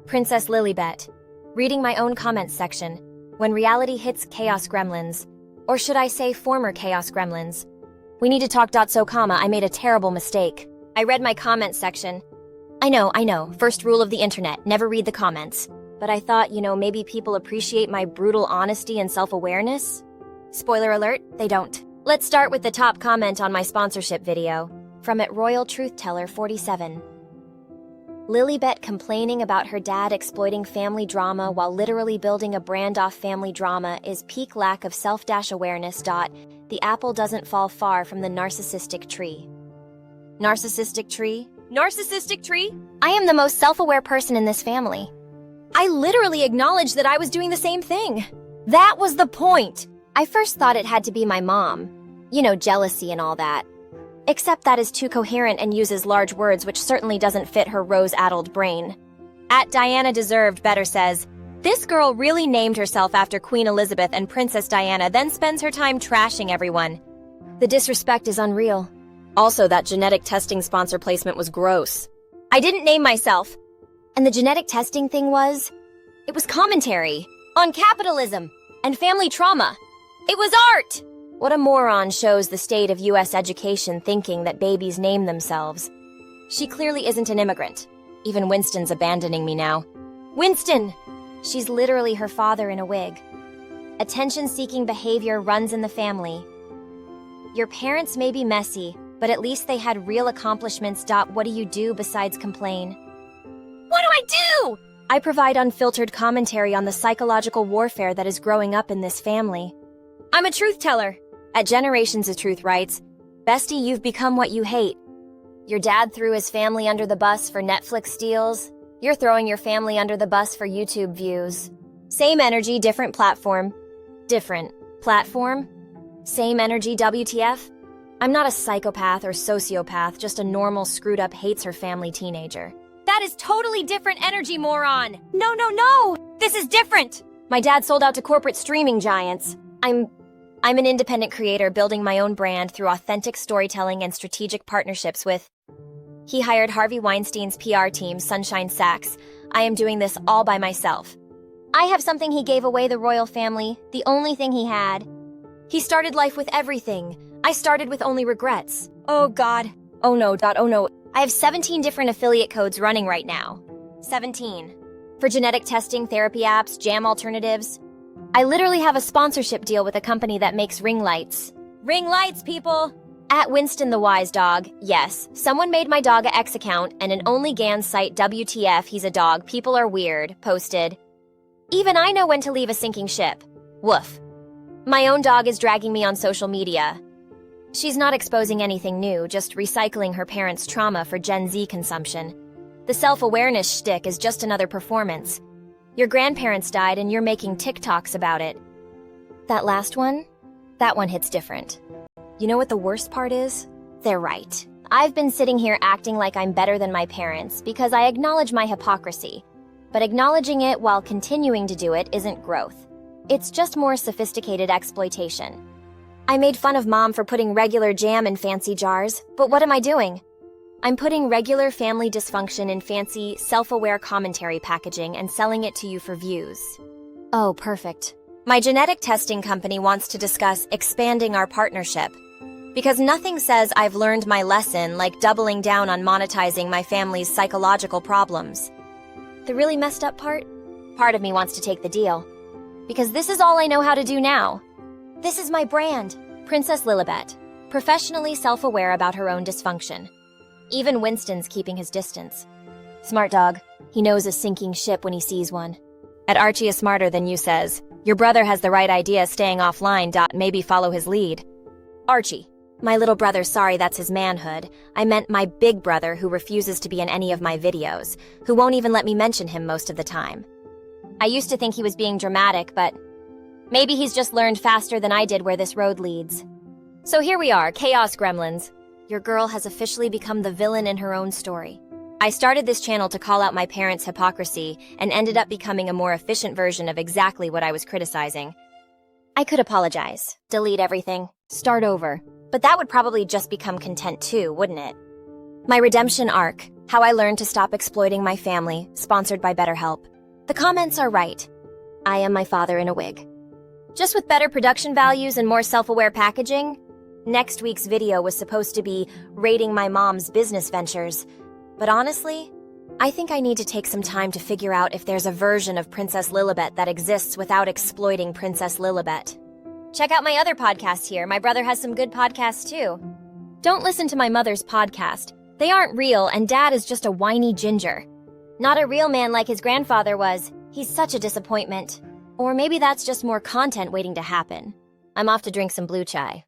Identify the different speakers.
Speaker 1: Princess Lillibet. Reading my own comments section. When reality hits chaos gremlins. Or should I say former chaos gremlins? We need to talk. So, I made a terrible mistake. I read my comments section. I know. First rule of the internet, never read the comments. But I thought, maybe people appreciate my brutal honesty and self-awareness? Spoiler alert, they don't. Let's start with the top comment on my sponsorship video. From @RoyalTruthTeller47. Lillibet complaining about her dad exploiting family drama while literally building a brand off family drama is peak lack of self-awareness. The apple doesn't fall far from the narcissistic tree. Narcissistic tree? Narcissistic tree? I am the most self-aware person in this family. I literally acknowledged that I was doing the same thing. That was the point. I first thought it had to be my mom. Jealousy and all that. Except that is too coherent and uses large words, which certainly doesn't fit her rose-addled brain. @Diana Deserved Better says, this girl really named herself after Queen Elizabeth and Princess Diana, then spends her time trashing everyone. The disrespect is unreal. Also, that genetic testing sponsor placement was gross. I didn't name myself. And the genetic testing thing it was commentary on capitalism and family trauma. It was art! What a moron shows the state of US education, thinking that babies name themselves. She clearly isn't an immigrant. Even Winston's abandoning me now. Winston! She's literally her father in a wig. Attention-seeking behavior runs in the family. Your parents may be messy, but at least they had real accomplishments. What do you do besides complain? What do I do? I provide unfiltered commentary on the psychological warfare that is growing up in this family. I'm a truth teller. @Generations of Truth writes, Bestie, you've become what you hate. Your dad threw his family under the bus for Netflix deals. You're throwing your family under the bus for YouTube views. Same energy, different platform. Different platform? Same energy, WTF? I'm not a psychopath or sociopath, just a normal, screwed-up, hates her family teenager. That is totally different energy, moron! No! This is different! My dad sold out to corporate streaming giants. I'm an independent creator building my own brand through authentic storytelling and strategic partnerships with... He hired Harvey Weinstein's PR team, Sunshine Sachs. I am doing this all by myself. I have something he gave away the royal family, the only thing he had. He started life with everything. I started with only regrets. Oh God. Oh no. I have 17 different affiliate codes running right now. 17. For genetic testing, therapy apps, jam alternatives. I literally have a sponsorship deal with a company that makes ring lights. Ring lights, people! @Winston the Wise Dog, yes, someone made my dog a X account and an OnlyGans site. WTF, he's a dog, people are weird, posted. Even I know when to leave a sinking ship. Woof. My own dog is dragging me on social media. She's not exposing anything new, just recycling her parents' trauma for Gen Z consumption. The self-awareness shtick is just another performance. Your grandparents died and you're making TikToks about it. That last one? That one hits different. You know what the worst part is? They're right. I've been sitting here acting like I'm better than my parents because I acknowledge my hypocrisy. But acknowledging it while continuing to do it isn't growth. It's just more sophisticated exploitation. I made fun of Mom for putting regular jam in fancy jars, but what am I doing? I'm putting regular family dysfunction in fancy, self-aware commentary packaging and selling it to you for views. Oh, perfect. My genetic testing company wants to discuss expanding our partnership. Because nothing says I've learned my lesson like doubling down on monetizing my family's psychological problems. The really messed up part of me wants to take the deal. Because this is all I know how to do now. This is my brand, Princess Lillibet, professionally self-aware about her own dysfunction. Even Winston's keeping his distance. Smart dog. He knows a sinking ship when he sees one. @Archie is smarter than you says, your brother has the right idea staying offline. Maybe follow his lead. Archie. My little brother, sorry, that's his manhood. I meant my big brother who refuses to be in any of my videos, who won't even let me mention him most of the time. I used to think he was being dramatic, but maybe he's just learned faster than I did where this road leads. So here we are, Chaos Gremlins. Your girl has officially become the villain in her own story. I started this channel to call out my parents' hypocrisy and ended up becoming a more efficient version of exactly what I was criticizing. I could apologize, delete everything, start over, but that would probably just become content too, wouldn't it? My redemption arc. How I learned to stop exploiting my family, sponsored by BetterHelp. The comments are right. I am my father in a wig. Just with better production values and more self-aware packaging, next week's video was supposed to be rating my mom's business ventures. But honestly, I think I need to take some time to figure out if there's a version of Princess Lillibet that exists without exploiting Princess Lillibet. Check out my other podcast here. My brother has some good podcasts too. Don't listen to my mother's podcast. They aren't real, and Dad is just a whiny ginger. Not a real man like his grandfather was. He's such a disappointment. Or maybe that's just more content waiting to happen. I'm off to drink some blue chai.